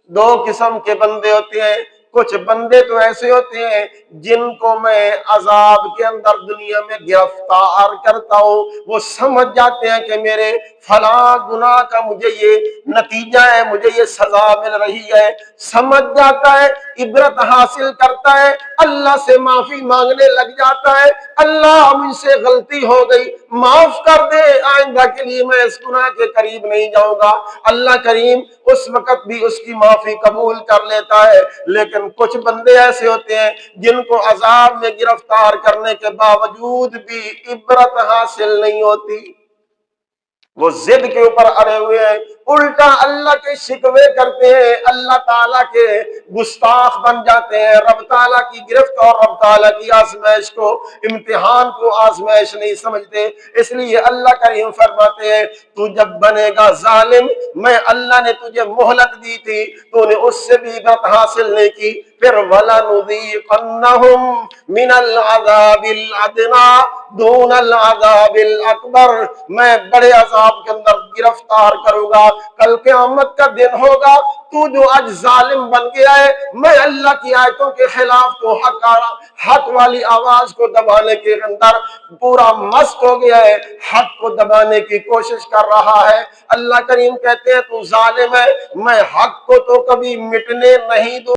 دو قسم کے بندے ہوتے ہیں، کچھ بندے تو ایسے ہوتے ہیں جن کو میں عذاب کے اندر دنیا میں گرفتار کرتا ہوں، وہ سمجھ جاتے ہیں کہ میرے فلاں گناہ کا مجھے یہ نتیجہ ہے، مجھے یہ سزا مل رہی ہے، سمجھ جاتا ہے، عبرت حاصل کرتا ہے، اللہ سے معافی مانگنے لگ جاتا ہے، اللہ مجھ سے غلطی ہو گئی معاف کر دے، آئندہ کے لیے میں اس گناہ کے قریب نہیں جاؤں گا، اللہ کریم اس وقت بھی اس کی معافی قبول کر لیتا ہے۔ لیکن کچھ بندے ایسے ہوتے ہیں جن کو عذاب میں گرفتار کرنے کے باوجود بھی عبرت حاصل نہیں ہوتی، وہ ضد کے اوپر اڑے ہوئے ہیں، الٹا اللہ کے شکوے کرتے ہیں، اللہ تعالیٰ کے گستاخ بن جاتے ہیں، رب تعالیٰ کی گرفت اور رب تعالیٰ کی آزمائش کو، امتحان کو آزمائش نہیں سمجھتے۔ اس لیے اللہ کریم فرماتے ہیں تو جب بنے گا ظالم، میں اللہ نے تجھے مہلت دی تھی، تو نے اس سے بھی عبرت حاصل نہیں کی، پھر وَلَنُذِيقَنَّهُم مِّنَ الْعَذَابِ الْأَدْنَىٰ دُونَ الْعَذَابِ الْأَكْبَرِ، میں بڑے عذاب کے اندر گرفتار کروں گا۔ کل قیامت کا دن ہوگا، تو جو آج ظالم بن گیا ہے، میں اللہ کی آیتوں کے خلاف تو حق والی آواز کو دبانے کے اندر پورا مست ہو گیا ہے، حق کو دبانے کی کوشش کر رہا ہے۔ اللہ کریم کہتے ہیں تو ظالم ہے، میں حق کو تو کبھی مٹنے نہیں دوں